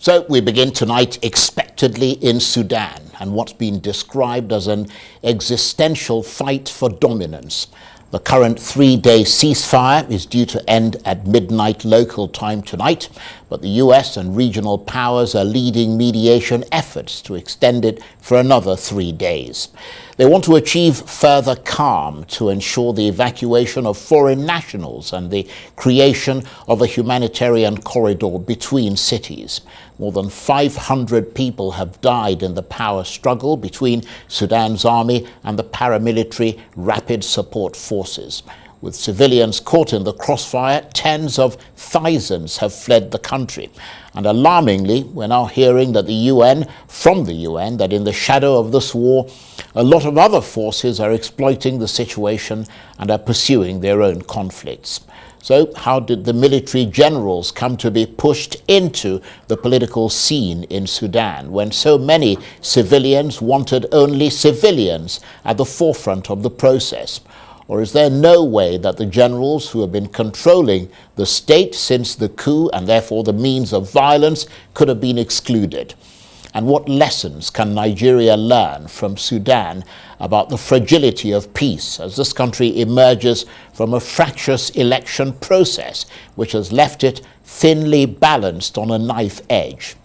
So we begin tonight expectedly in Sudan and what's been described as an existential fight for dominance. The current 3-day ceasefire is due to end at midnight local time tonight, but the US and regional powers are leading mediation efforts to extend it for another 3 days. They want to achieve further calm to ensure the evacuation of foreign nationals and the creation of a humanitarian corridor between cities. More than 500 people have died in the power struggle between Sudan's army and the paramilitary Rapid Support Forces. With civilians caught in the crossfire, tens of thousands have fled the country. And alarmingly, we're now hearing that from the UN, that in the shadow of this war, a lot of other forces are exploiting the situation and are pursuing their own conflicts. So how did the military generals come to be pushed into the political scene in Sudan when so many civilians wanted only civilians at the forefront of the process? Or is there no way that the generals who have been controlling the state since the coup and therefore the means of violence could have been excluded? And what lessons can Nigeria learn from Sudan about the fragility of peace as this country emerges from a fractious election process which has left it thinly balanced on a knife edge?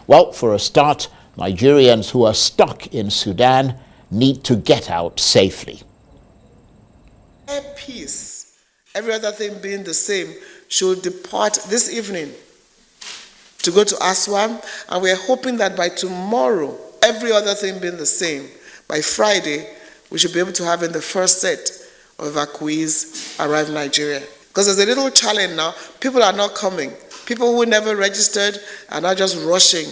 Well, for a start, Nigerians who are stuck in Sudan need to get out safely. Peace, every other thing being the same, should depart this evening to go to Aswan, and we are hoping that by tomorrow, every other thing being the same, by Friday, we should be able to have in the first set of evacuees arrive in Nigeria. Because there's a little challenge now. People are not coming. People who never registered are now just rushing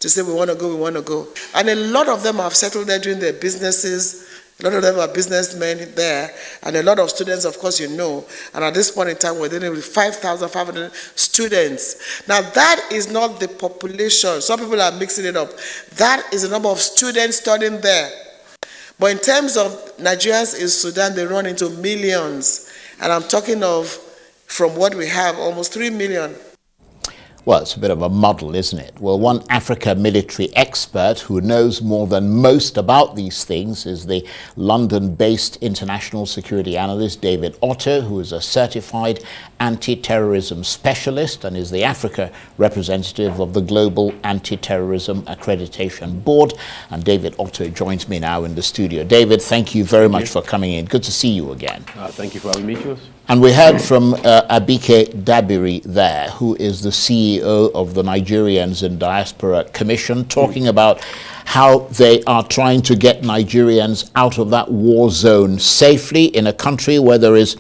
to say, we want to go, we want to go. And a lot of them have settled there doing their businesses. A lot of them are businessmen there, and a lot of students, of course, and at this point in time, we're dealing with 5,500 students. Now, that is not the population. Some people are mixing it up. That is the number of students studying there. But in terms of Nigerians in Sudan, they run into millions. And I'm talking of, from what we have, almost 3 million. Well, it's a bit of a muddle, isn't it? Well, one Africa military expert who knows more than most about these things is the London-based international security analyst David Otto, who is a certified anti-terrorism specialist and is the Africa representative of the Global Anti-Terrorism Accreditation Board. And David Otto joins me now in the studio. David, thank you very much for coming in. Good to see you again. Thank you for having me, Jules. And we heard from Abike Dabiri there, who is the CEO of the Nigerians in Diaspora Commission, talking about how they are trying to get Nigerians out of that war zone safely in a country where there is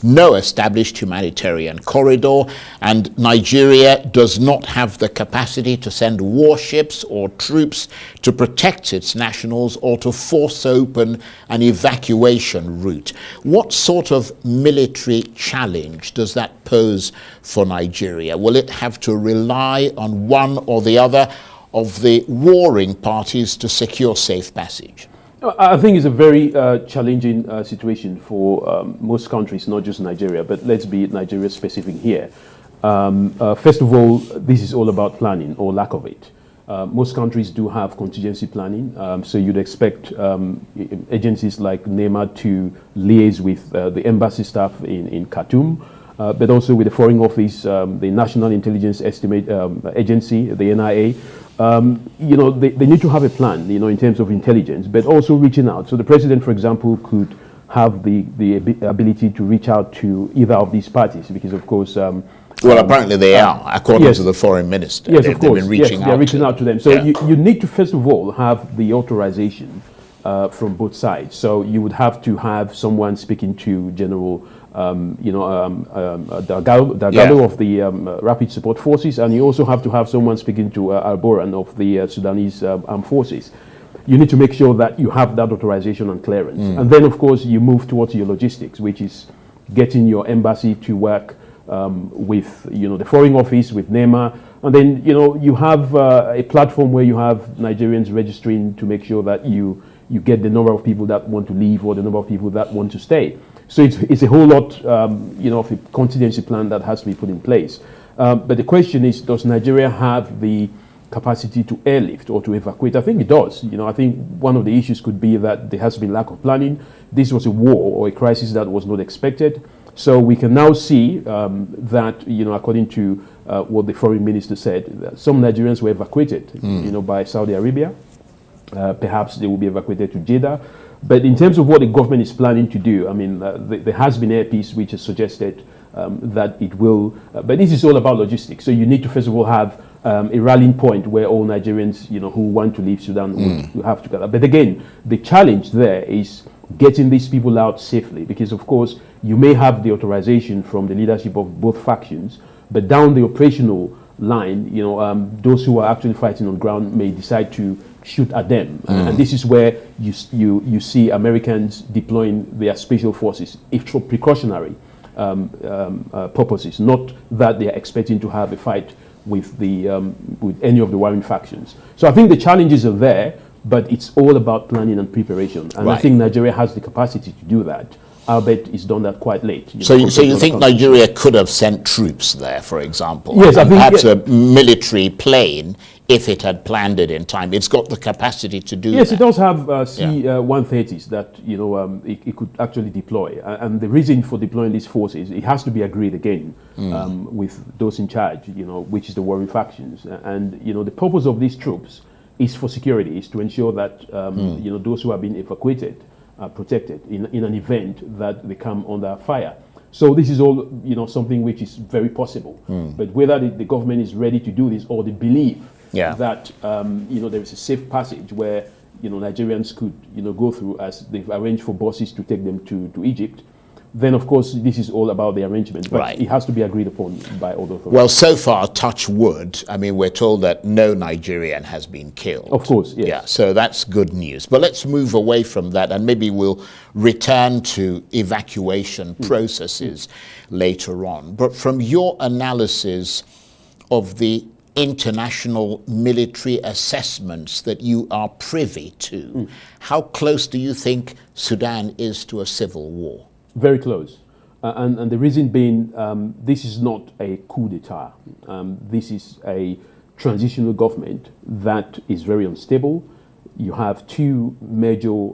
no established humanitarian corridor, and Nigeria does not have the capacity to send warships or troops to protect its nationals or to force open an evacuation route. What sort of military challenge does that pose for Nigeria? Will it have to rely on one or the other of the warring parties to secure safe passage? I think it's a very challenging situation for most countries, not just Nigeria, but let's be Nigeria specific here. First of all, this is all about planning or lack of it. Most countries do have contingency planning, so you'd expect agencies like NEMA to liaise with the embassy staff in Khartoum, but also with the Foreign Office, the National Intelligence Agency, the NIA. They need to have a plan, in terms of intelligence, but also reaching out. So the president, for example, could have the ability to reach out to either of these parties, because, of course... well, apparently they are, according to the foreign minister. Yes, of course. They've been reaching they're reaching out to them. So you need to, first of all, have the authorization from both sides. So you would have to have someone speaking to General Dagalo of the Rapid Support Forces, and you also have to have someone speaking to Al-Boran of the Sudanese Armed Forces. You need to make sure that you have that authorization and clearance. And then, of course, you move towards your logistics, which is getting your embassy to work with, the Foreign Office, with NEMA. And then, you have a platform where you have Nigerians registering to make sure that you get the number of people that want to leave or the number of people that want to stay. So it's a whole lot, of a contingency plan that has to be put in place. But the question is, does Nigeria have the capacity to airlift or to evacuate? I think it does. I think one of the issues could be that there has been lack of planning. This was a war or a crisis that was not expected. So we can now see that, according to what the foreign minister said, that some Nigerians were evacuated, by Saudi Arabia. Perhaps they will be evacuated to Jeddah. But in terms of what the government is planning to do, I mean, there has been airpeace which has suggested that it will, but this is all about logistics. So you need to first of all have a rallying point where all Nigerians, who want to leave Sudan will have to gather. But again, the challenge there is getting these people out safely, because of course you may have the authorization from the leadership of both factions, but down the operational line, those who are actually fighting on ground may decide to shoot at them, and this is where you see Americans deploying their special forces, if for precautionary purposes, not that they are expecting to have a fight with with any of the warring factions. So I think the challenges are there, but it's all about planning and preparation, and I think Nigeria has the capacity to do that. Albeit it's done that quite late. So you think Nigeria could have sent troops there, for example? Yes, I think perhaps a military plane, if it had planned it in time. It's got the capacity to do that. Yes, it does have C-130s that it could actually deploy. And the reason for deploying these forces, it has to be agreed again with those in charge, which is the warring factions. And the purpose of these troops is for security, is to ensure that those who have been evacuated are protected in an event that they come under fire. So this is all, something which is very possible. But whether the government is ready to do this, or they believe that, there is a safe passage where, Nigerians could, go through, as they've arranged for buses to take them to Egypt, then of course this is all about the arrangement. But it has to be agreed upon by all the authorities. Well, so far, touch wood, I mean, we're told that no Nigerian has been killed. Of course, yes. Yeah, so that's good news. But let's move away from that, and maybe we'll return to evacuation processes later on. But from your analysis of the international military assessments that you are privy to, how close do you think Sudan is to a civil war? Very close. And the reason being, this is not a coup d'etat. This is a transitional government that is very unstable. You have two major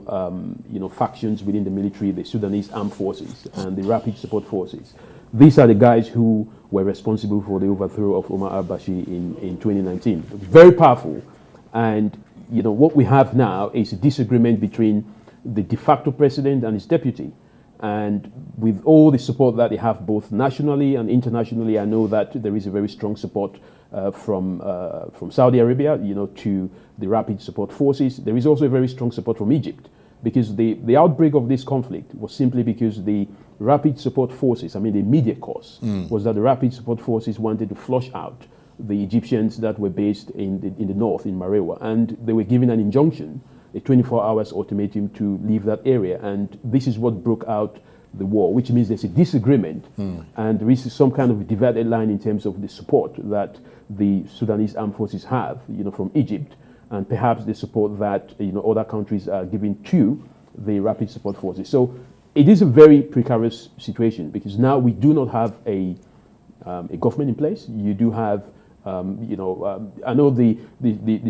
factions within the military, the Sudanese Armed Forces and the Rapid Support Forces. These are the guys who were responsible for the overthrow of Omar al-Bashir in 2019. Very powerful. And what we have now is a disagreement between the de facto president and his deputy. And with all the support that they have both nationally and internationally, I know that there is a very strong support from Saudi Arabia, to the Rapid Support Forces. There is also a very strong support from Egypt, because the outbreak of this conflict was simply because the Rapid Support Forces, the immediate cause was that the Rapid Support Forces wanted to flush out the Egyptians that were based in the north, in Marewa, and they were given an injunction, a 24 hours ultimatum to leave that area. And this is what broke out the war, which means there's a disagreement and there is some kind of a divided line in terms of the support that the Sudanese armed forces have, from Egypt, and perhaps the support that, other countries are giving to the Rapid Support Forces. So it is a very precarious situation, because now we do not have a government in place. You do have I know the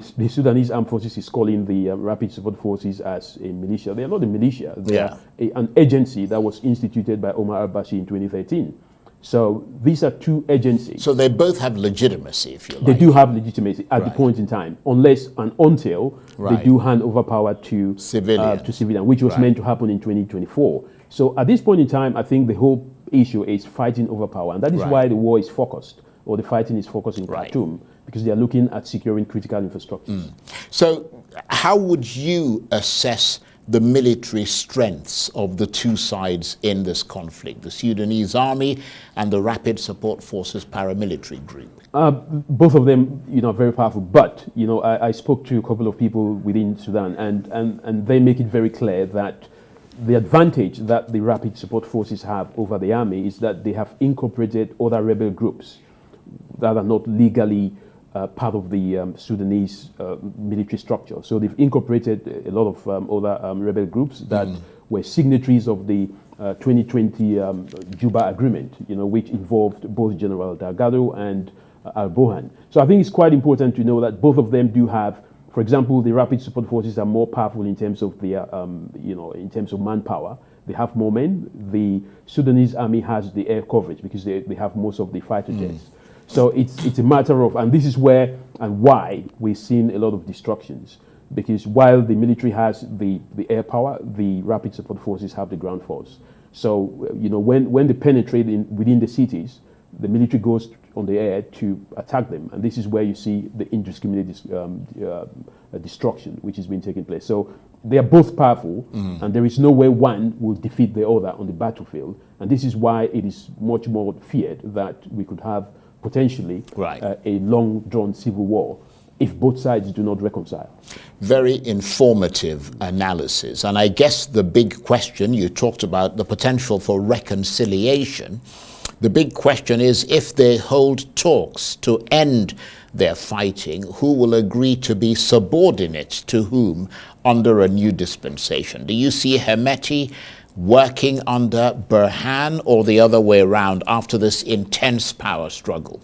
Sudanese Armed Forces is calling the Rapid Support Forces as a militia. They are not a militia. They are an agency that was instituted by Omar al-Bashir in 2013. So these are two agencies. So they both have legitimacy, if you like. They do have legitimacy at the point in time, unless and until they do hand over power to civilian, which was meant to happen in 2024. So at this point in time, I think the whole issue is fighting over power, and that is why the war is focused, or the fighting is focused in Khartoum, because they are looking at securing critical infrastructures. So how would you assess the military strengths of the two sides in this conflict, the Sudanese army and the Rapid Support Forces paramilitary group? Both of them, are very powerful. But, I spoke to a couple of people within Sudan, and they make it very clear that the advantage that the Rapid Support Forces have over the army is that they have incorporated other rebel groups that are not legally part of the Sudanese military structure. So they've incorporated a lot of other rebel groups that were signatories of the 2020 Juba Agreement, which involved both General Delgado and al-Burhan. So I think it's quite important to know that both of them do have, for example, the Rapid Support Forces are more powerful in terms of their, in terms of manpower. They have more men. The Sudanese army has the air coverage because they have most of the fighter jets. So it's a matter of, and this is where and why we're seeing a lot of destructions. Because while the military has the air power, the Rapid Support Forces have the ground force. So, when they penetrate within the cities, the military goes on the air to attack them. And this is where you see the indiscriminate destruction which has been taking place. So they are both powerful, and there is no way one will defeat the other on the battlefield. And this is why it is much more feared that we could have potentially a long-drawn civil war if both sides do not reconcile. Very informative analysis. And I guess the big question, you talked about the potential for reconciliation. The big question is, if they hold talks to end their fighting, who will agree to be subordinate to whom under a new dispensation? Do you see Hemeti working under Burhan or the other way around after this intense power struggle?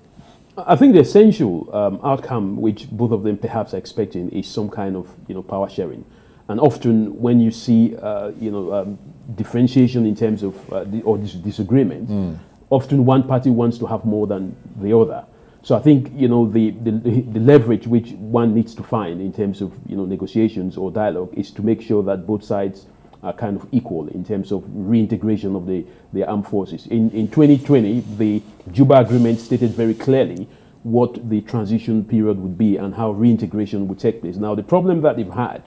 I think the essential outcome, which both of them perhaps are expecting, is some kind of power sharing. And often, when you see differentiation in terms of disagreement, often one party wants to have more than the other. So I think the leverage which one needs to find in terms of negotiations or dialogue is to make sure that both sides are kind of equal in terms of reintegration of the armed forces. In 2020, the Juba Agreement stated very clearly what the transition period would be and how reintegration would take place. Now, the problem that they've had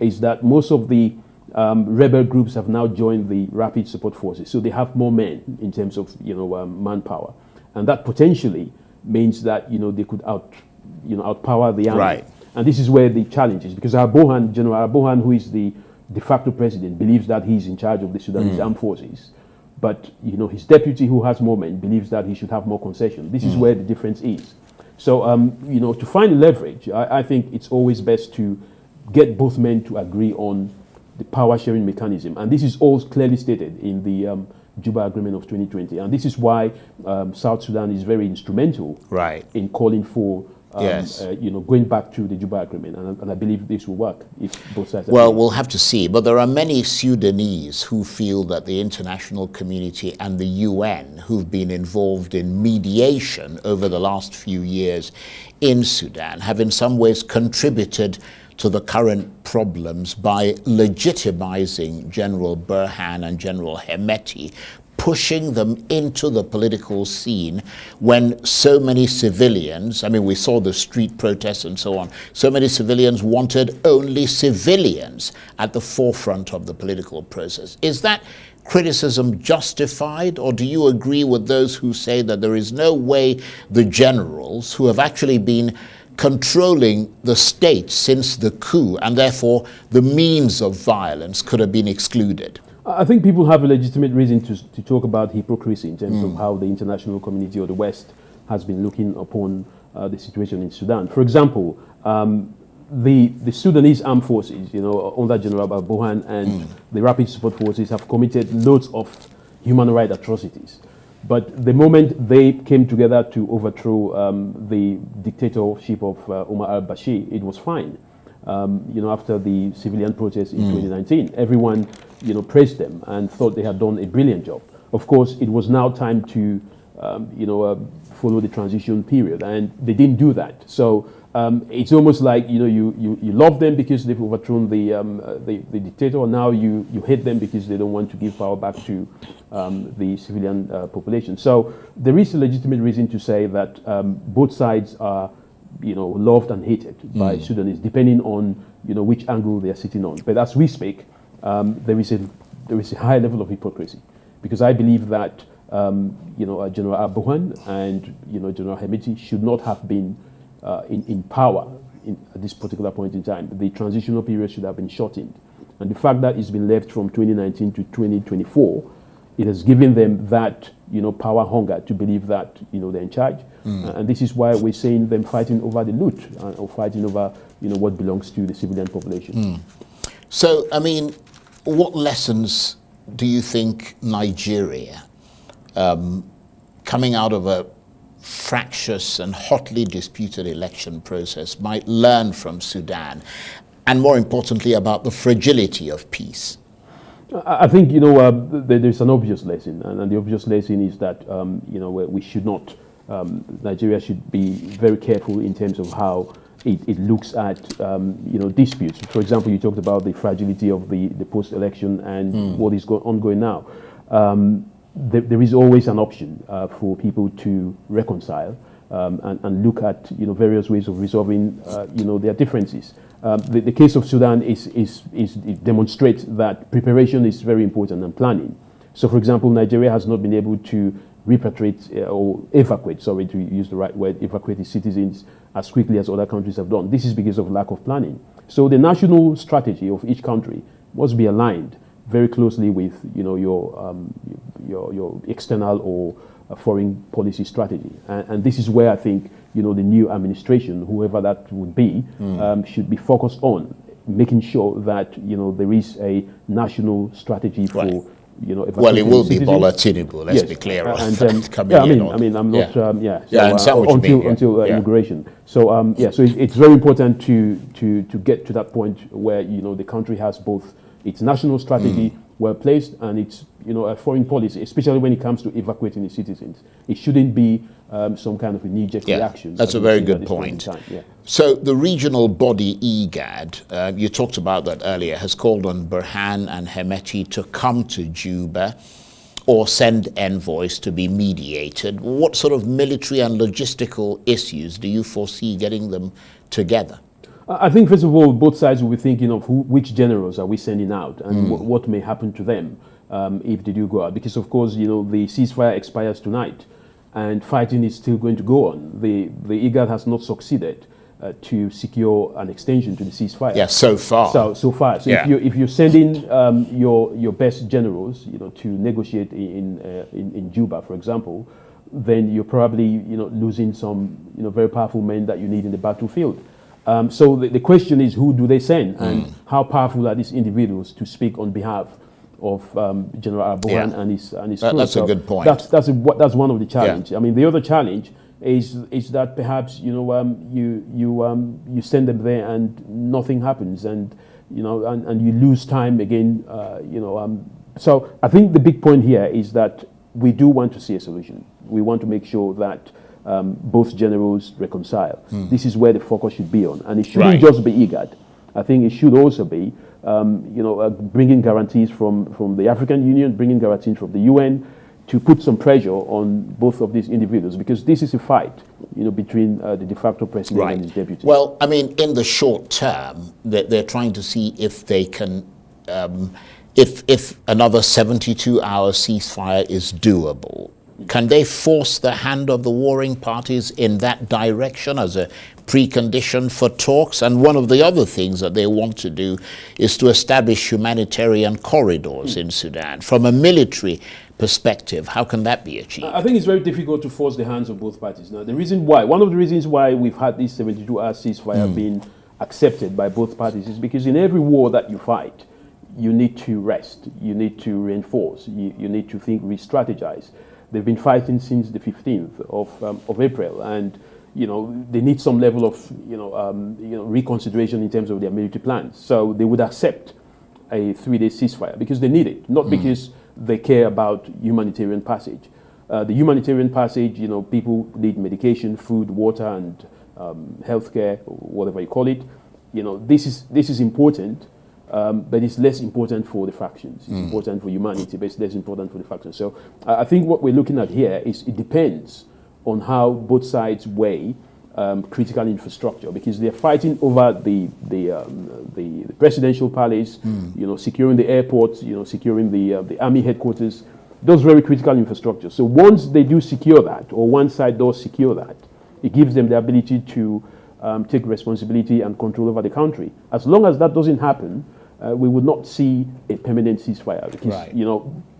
is that most of the rebel groups have now joined the Rapid Support Forces, so they have more men in terms of manpower, and that potentially means that they could outpower the army. Right. And this is where the challenge is, because General al-Burhan, who is the de facto president, believes that he's in charge of the Sudanese armed forces. But his deputy, who has more men, believes that he should have more concession. This is where the difference is. So to find leverage, I think it's always best to get both men to agree on the power sharing mechanism. And this is all clearly stated in the Juba Agreement of 2020. And this is why South Sudan is very instrumental in calling for going back to the Juba Agreement, and I believe this will work if both sides. Well, we'll have to see. But there are many Sudanese who feel that the international community and the UN, who've been involved in mediation over the last few years in Sudan, have in some ways contributed to the current problems by legitimizing General Burhan and General Hemeti, pushing them into the political scene when so many civilians, I mean, we saw the street protests and so on, so many civilians wanted only civilians at the forefront of the political process. Is that criticism justified, or do you agree with those who say that there is no way the generals who have actually been controlling the state since the coup, and therefore the means of violence, could have been excluded? I think people have a legitimate reason to talk about hypocrisy in terms of how the international community or the West has been looking upon the situation in Sudan. For example, the Sudanese armed forces, under General al-Burhan and the Rapid Support Forces, have committed loads of human rights atrocities. But the moment they came together to overthrow the dictatorship of Omar al-Bashir, it was fine. After the civilian protests in 2019, everyone, praised them and thought they had done a brilliant job. Of course, it was now time to, follow the transition period, and they didn't do that. So it's almost like you love them because they've overthrown the dictator. Now you hate them because they don't want to give power back to the civilian population. So there is a legitimate reason to say that both sides are loved and hated by Sudanese, depending on which angle they are sitting on. But as we speak, there is a high level of hypocrisy, because I believe that General al-Burhan and General Hemeti should not have been in power at this particular point in time. The transitional period should have been shortened, and the fact that it's been left from 2019 to 2024, it has given them that power hunger to believe that they're in charge, and this is why we're seeing them fighting over the loot or fighting over what belongs to the civilian population. So, I mean, what lessons do you think Nigeria, coming out of a fractious and hotly disputed election process might learn from Sudan, and more importantly, about the fragility of peace? I think, there's an obvious lesson, and the obvious lesson is that, we should not, Nigeria should be very careful in terms of how it looks at, disputes. For example, you talked about the fragility of the post-election and what is ongoing now. There is always an option for people to reconcile and look at, various ways of resolving, their differences. The case of Sudan it demonstrates that preparation is very important and planning. So, for example, Nigeria has not been able to repatriate or evacuate, sorry, to use the right word, evacuate its citizens as quickly as other countries have done. This is because of lack of planning. So the national strategy of each country must be aligned very closely with, your external or foreign policy strategy. And this is where I think, the new administration, whoever that would be, should be focused on making sure that, there is a national strategy for, Well, it will be Bola Tinubu, let's be clear on that. I'm not, until Yeah. inauguration. So, so it's very important to get to that point where, the country has both its national strategy well placed and its, a foreign policy, especially when it comes to evacuating its citizens. It shouldn't be some kind of a knee-jerk reaction. That's a very good point. So the regional body IGAD, you talked about that earlier, has called on Burhan and Hemeti to come to Juba or send envoys to be mediated. What sort of military and logistical issues do you foresee getting them together? I think, first of all, both sides will be thinking of which generals are we sending out and what may happen to them if they do go out. Because, of course, the ceasefire expires tonight and fighting is still going to go on. The IGAD has not succeeded to secure an extension to the ceasefire. Yeah, so far. So far. So if you're sending your best generals, to negotiate in Juba, for example, then you're probably losing some very powerful men that you need in the battlefield. So the question is, who do they send, and how powerful are these individuals to speak on behalf of General Burhan and his crew? That's a good point. That's one of the challenges. I mean, the other challenge is that perhaps you send them there and nothing happens, and and you lose time again. So I think the big point here is that we do want to see a solution. We want to make sure that both generals reconcile. This is where the focus should be on, and it shouldn't just be IGAD. I think it should also be, bringing guarantees from the African Union, bringing guarantees from the UN, to put some pressure on both of these individuals, because this is a fight, between the de facto president and his deputy. Well, I mean, in the short term, they're trying to see if they can, if another 72-hour ceasefire is doable. Can they force the hand of the warring parties in that direction as a precondition for talks? And one of the other things that they want to do is to establish humanitarian corridors in Sudan. From a military perspective, how can that be achieved? I think it's very difficult to force the hands of both parties. Now, one of the reasons why we've had this 72-hour ceasefire being accepted by both parties is because in every war that you fight, you need to rest, you need to reinforce, you need to think, re-strategize. They've been fighting since the 15th of April, and they need some level of reconsideration in terms of their military plans. So they would accept a 3-day ceasefire because they need it, not because they care about humanitarian passage. The humanitarian passage, people need medication, food, water, and healthcare, or whatever you call it. This is important. But it's less important for the factions. It's important for humanity, but it's less important for the factions. So I think what we're looking at here is it depends on how both sides weigh critical infrastructure, because they're fighting over the presidential palace, securing the airports, securing the army headquarters, those very critical infrastructure. So once they do secure that, or one side does secure that, it gives them the ability to take responsibility and control over the country. As long as that doesn't happen, we would not see a permanent ceasefire, because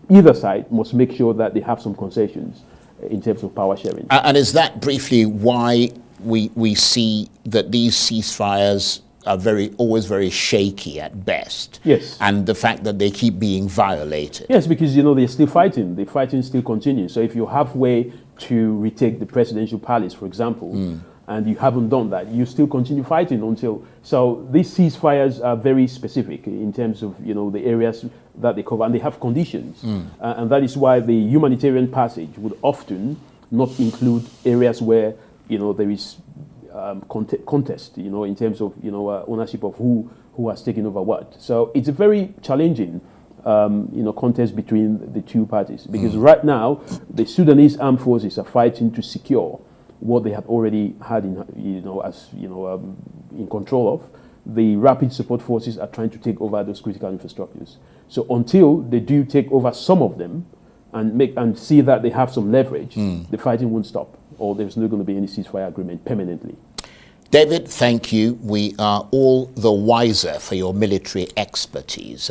either side must make sure that they have some concessions in terms of power sharing. And is that briefly why we see that these ceasefires are always very shaky at best? Yes. And the fact that they keep being violated? Yes, because they're still fighting. The fighting still continues. So if you're halfway to retake the presidential palace, for example, and you haven't done that, you still continue fighting until. So these ceasefires are very specific in terms of the areas that they cover, and they have conditions, and that is why the humanitarian passage would often not include areas where there is contest, in terms of ownership of who has taken over what. So it's a very challenging contest between the two parties, because right now the Sudanese armed forces are fighting to secure what they have already had in control of. The rapid support forces are trying to take over those critical infrastructures. So until they do take over some of them and see that they have some leverage, the fighting won't stop, or there's not going to be any ceasefire agreement permanently. David, thank you. We are all the wiser for your military expertise.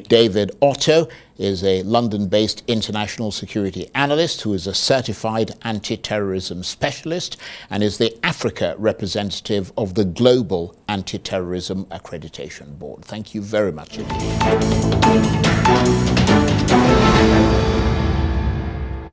David Otto is a London-based international security analyst who is a certified anti-terrorism specialist and is the Africa representative of the Global Anti-Terrorism Accreditation Board. Thank you very much indeed.